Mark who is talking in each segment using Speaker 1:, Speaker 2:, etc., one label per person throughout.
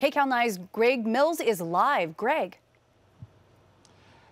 Speaker 1: KCAL9's Greg Mills is live. Greg.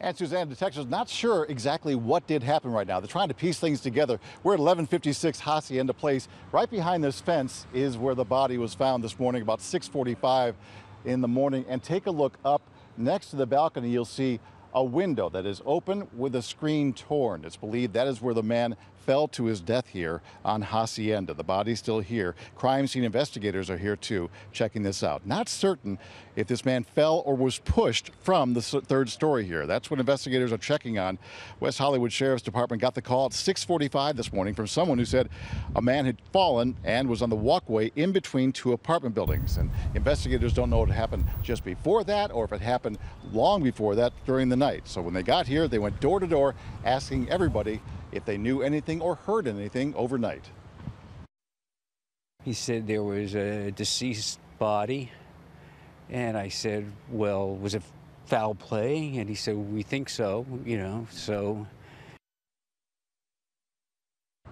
Speaker 2: And Suzanne, detectives not sure exactly what did happen right now. They're trying to piece things together. We're at 1156 Hacienda Place. Right behind this fence is where the body was found this morning, about 6:45 in the morning. And take a look up next to the balcony. You'll see a window that is open with a screen torn. It's believed that is where the man fell to his death here on Hacienda. The body's still here. Crime scene investigators are here too, checking this out. Not certain if this man fell or was pushed from the third story here. That's what investigators are checking on. West Hollywood Sheriff's Department got the call at 6:45 this morning from someone who said a man had fallen and was on the walkway in between two apartment buildings. And investigators don't know if it happened just before that or if it happened long before that during the night. So when they got here, they went door to door asking everybody if they knew anything or heard anything overnight.
Speaker 3: He said there was a deceased body, and I said, well, was it foul play? And he said, we think so, so.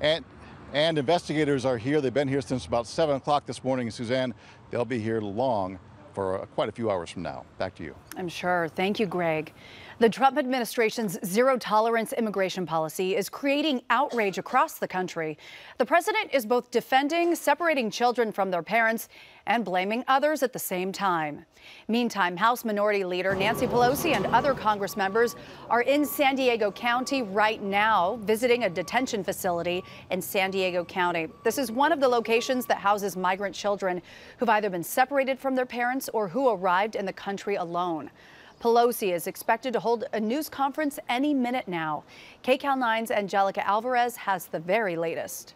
Speaker 3: And
Speaker 2: investigators are here. They've been here since about 7 o'clock this morning. Suzanne, they'll be here long for quite a few hours from now. Back to you.
Speaker 1: I'm sure. Thank you, Greg. The Trump administration's zero-tolerance immigration policy is creating outrage across the country. The president is both defending separating children from their parents and blaming others at the same time. Meantime, House Minority Leader Nancy Pelosi and other Congress members are in San Diego County right now, visiting a detention facility in San Diego County. This is one of the locations that houses migrant children who've either been separated from their parents or who arrived in the country alone. Pelosi is expected to hold a news conference any minute now. KCAL9's Angelica Alvarez has the very latest.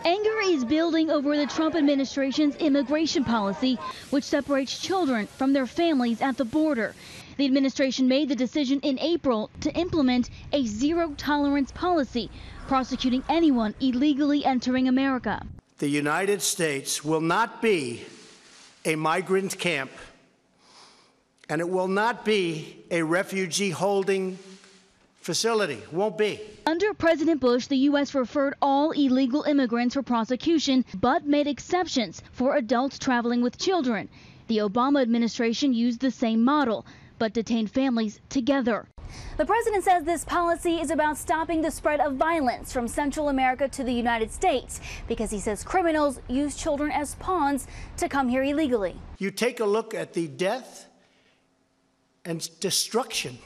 Speaker 4: Anger is building over the Trump administration's immigration policy, which separates children from their families at the border. The administration made the decision in April to implement a zero-tolerance policy, prosecuting anyone illegally entering America.
Speaker 5: The United States will not be a migrant camp, and it will not be a refugee holding facility. Won't be.
Speaker 4: Under President Bush, the U.S. referred all illegal immigrants for prosecution, but made exceptions for adults traveling with children. The Obama administration used the same model, but detained families together. The president says this policy is about stopping the spread of violence from Central America to the United States, because he says criminals use children as pawns to come here illegally.
Speaker 5: You take a look at the death and destruction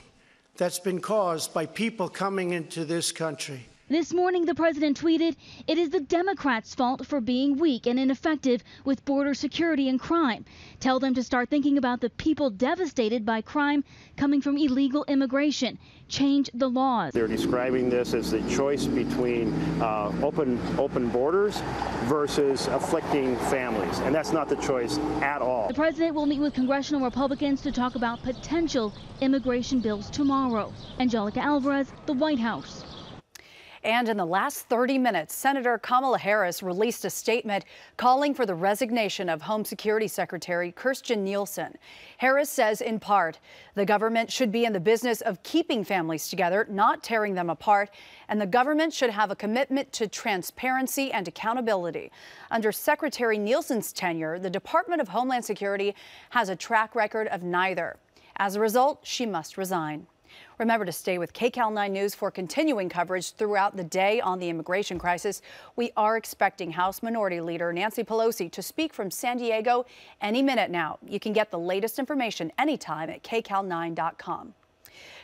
Speaker 5: that's been caused by people coming into this country.
Speaker 4: This morning, the president tweeted, "It is the Democrats' fault for being weak and ineffective with border security and crime. Tell them to start thinking about the people devastated by crime coming from illegal immigration. Change the laws."
Speaker 6: They're describing this as the choice between open borders versus afflicting families, and that's not the choice at all.
Speaker 4: The president will meet with congressional Republicans to talk about potential immigration bills tomorrow. Angelica Alvarez, the White House.
Speaker 1: And in the last 30 minutes, Senator Kamala Harris released a statement calling for the resignation of Home Security Secretary Kirstjen Nielsen. Harris says, in part, the government should be in the business of keeping families together, not tearing them apart, and the government should have a commitment to transparency and accountability. Under Secretary Nielsen's tenure, the Department of Homeland Security has a track record of neither. As a result, she must resign. Remember to stay with KCAL9 News for continuing coverage throughout the day on the immigration crisis. We are expecting House Minority Leader Nancy Pelosi to speak from San Diego any minute now. You can get the latest information anytime at KCAL9.com.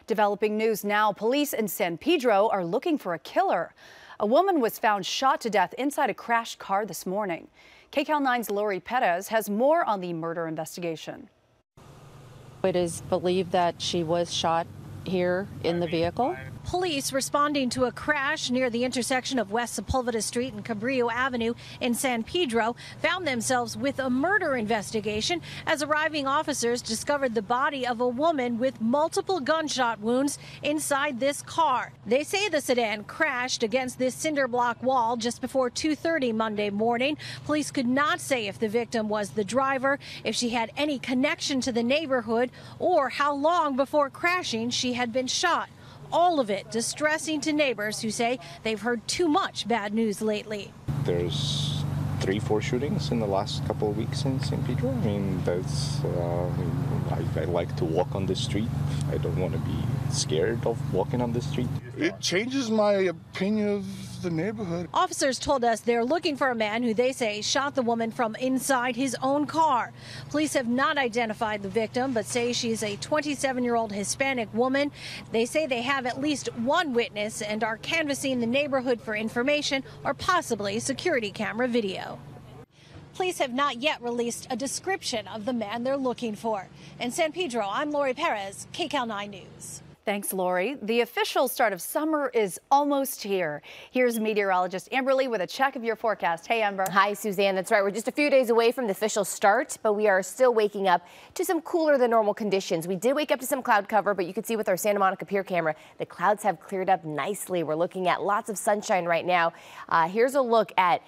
Speaker 1: Developing news now, police in San Pedro are looking for a killer. A woman was found shot to death inside a crashed car this morning. KCAL9's Lori Perez has more on the murder investigation.
Speaker 7: It is believed that she was shot here in the vehicle.
Speaker 8: Police responding to a crash near the intersection of West Sepulveda Street and Cabrillo Avenue in San Pedro found themselves with a murder investigation as arriving officers discovered the body of a woman with multiple gunshot wounds inside this car. They say the sedan crashed against this cinder block wall just before 2:30 Monday morning. Police could not say if the victim was the driver, if she had any connection to the neighborhood, or how long before crashing she had been shot. All of it distressing to neighbors who say they've heard too much bad news lately.
Speaker 9: There's 3-4 shootings in the last couple of weeks in St. Pedro. I mean, that's, I like to walk on the street. I don't want to be scared of walking on the street.
Speaker 10: It changes my opinion of the neighborhood.
Speaker 8: Officers told us they're looking for a man who they say shot the woman from inside his own car. Police have not identified the victim, but say she's a 27-year-old Hispanic woman. They say they have at least one witness and are canvassing the neighborhood for information or possibly security camera video. Police have not yet released a description of the man they're looking for. In San Pedro, I'm Lori Perez, KCAL9 News.
Speaker 1: Thanks, Lori. The official start of summer is almost here. Here's meteorologist Amber Lee with a check of your forecast. Hey, Amber.
Speaker 11: Hi, Suzanne. That's right. We're just a few days away from the official start, but we are still waking up to some cooler than normal conditions. We did wake up to some cloud cover, but you can see with our Santa Monica Pier camera, the clouds have cleared up nicely. We're looking at lots of sunshine right now. Here's a look at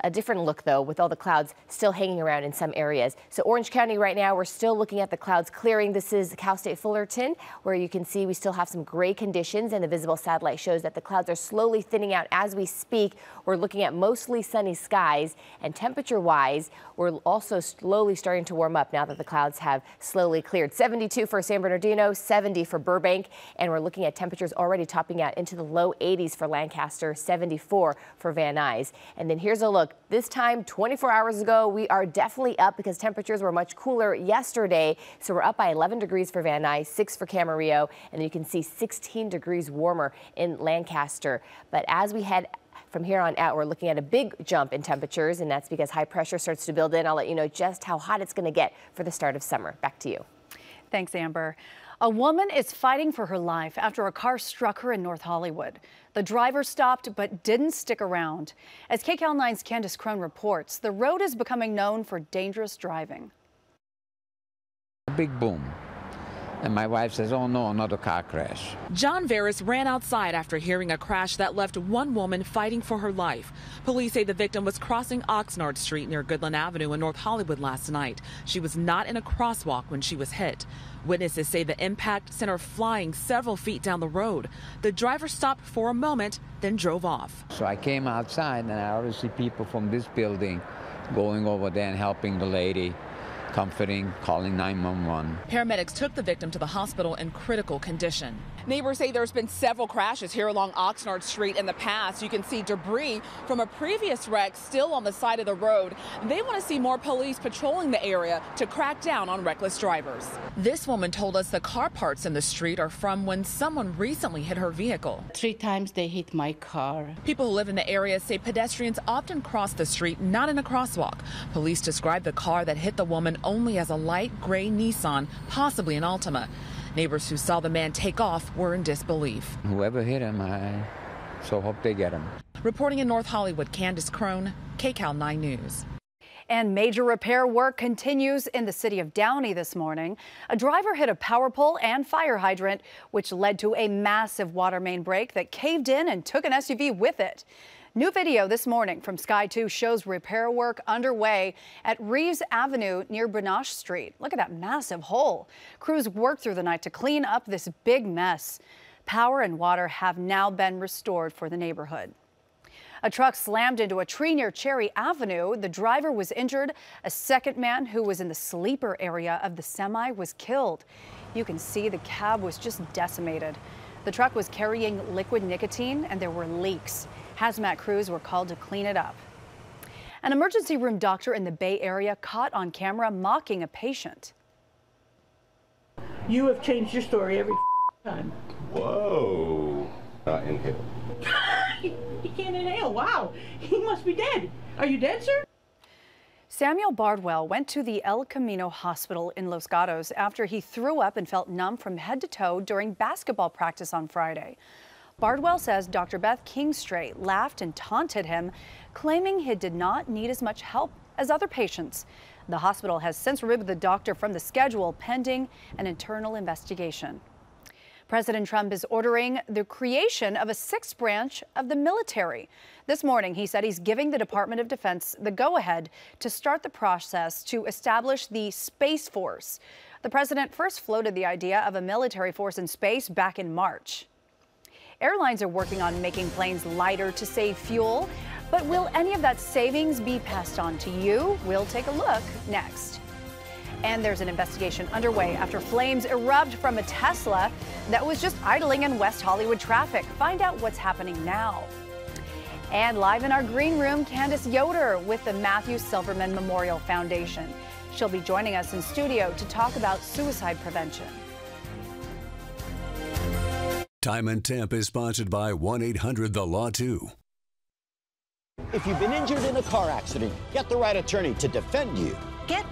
Speaker 11: a different look, though, with all the clouds still hanging around in some areas. So Orange County right now, we're still looking at the clouds clearing. This is Cal State Fullerton, where you can see we still have some gray conditions, and the visible satellite shows that the clouds are slowly thinning out as we speak. We're looking at mostly sunny skies, and temperature-wise, we're also slowly starting to warm up now that the clouds have slowly cleared. 72 for San Bernardino, 70 for Burbank, and we're looking at temperatures already topping out into the low 80s for Lancaster, 74 for Van Nuys. And then here's a look. This time, 24 hours ago, we are definitely up because temperatures were much cooler yesterday. So we're up by 11 degrees for Van Nuys, 6 for Camarillo, and you can see 16 degrees warmer in Lancaster. But as we head from here on out, we're looking at a big jump in temperatures, and that's because high pressure starts to build in. I'll let you know just how hot it's going to get for the start of summer. Back to you.
Speaker 1: Thanks, Amber. A woman is fighting for her life after a car struck her in North Hollywood. The driver stopped but didn't stick around. As KCAL9's Candace Crone reports, the road is becoming known for dangerous driving.
Speaker 12: A big boom. And my wife says, oh no, another car crash.
Speaker 13: John Veras ran outside after hearing a crash that left one woman fighting for her life. Police say the victim was crossing Oxnard Street near Goodland Avenue in North Hollywood last night. She was not in a crosswalk when she was hit. Witnesses say the impact sent her flying several feet down the road. The driver stopped for a moment, then drove off.
Speaker 12: So I came outside and I already see people from this building going over there and helping the lady, comforting, calling 911.
Speaker 13: Paramedics took the victim to the hospital in critical condition. Neighbors say there's been several crashes here along Oxnard Street in the past. You can see debris from a previous wreck still on the side of the road. They want to see more police patrolling the area to crack down on reckless drivers. This woman told us the car parts in the street are from when someone recently hit her vehicle.
Speaker 14: 3 times they hit my car.
Speaker 13: People who live in the area say pedestrians often cross the street not in a crosswalk. Police describe the car that hit the woman only as a light gray Nissan, possibly an Altima. Neighbors who saw the man take off were in disbelief.
Speaker 12: Whoever hit him, I so hope they get him.
Speaker 13: Reporting in North Hollywood, Candace Crone, KCAL9 News.
Speaker 1: And major repair work continues in the city of Downey this morning. A driver hit a power pole and fire hydrant, which led to a massive water main break that caved in and took an SUV with it. New video this morning from Sky 2 shows repair work underway at Reeves Avenue near Bernache Street. Look at that massive hole. Crews worked through the night to clean up this big mess. Power and water have now been restored for the neighborhood. A truck slammed into a tree near Cherry Avenue. The driver was injured. A second man who was in the sleeper area of the semi was killed. You can see the cab was just decimated. The truck was carrying liquid nicotine and there were leaks. Hazmat crews were called to clean it up. An emergency room doctor in the Bay Area caught on camera mocking a patient.
Speaker 15: You have changed your story every time.
Speaker 16: Whoa. Inhale.
Speaker 15: He can't inhale. Wow. He must be dead. Are you dead, sir?
Speaker 1: Samuel Bardwell went to the El Camino Hospital in Los Gatos after he threw up and felt numb from head to toe during basketball practice on Friday. Bardwell says Dr. Beth Kingstray laughed and taunted him, claiming he did not need as much help as other patients. The hospital has since removed the doctor from the schedule pending an internal investigation. President Trump is ordering the creation of a 6th branch of the military. This morning, he said he's giving the Department of Defense the go-ahead to start the process to establish the Space Force. The president first floated the idea of a military force in space back in March. Airlines are working on making planes lighter to save fuel. But will any of that savings be passed on to you? We'll take a look next. And there's an investigation underway after flames erupt from a Tesla that was just idling in West Hollywood traffic. Find out what's happening now. And live in our green room, Candace Yoder with the Matthew Silverman Memorial Foundation. She'll be joining us in studio to talk about suicide prevention.
Speaker 17: Time and Temp is sponsored by 1-800-THE-LAW-2.
Speaker 18: If you've been injured in a car accident, get the right attorney to defend you.
Speaker 19: Get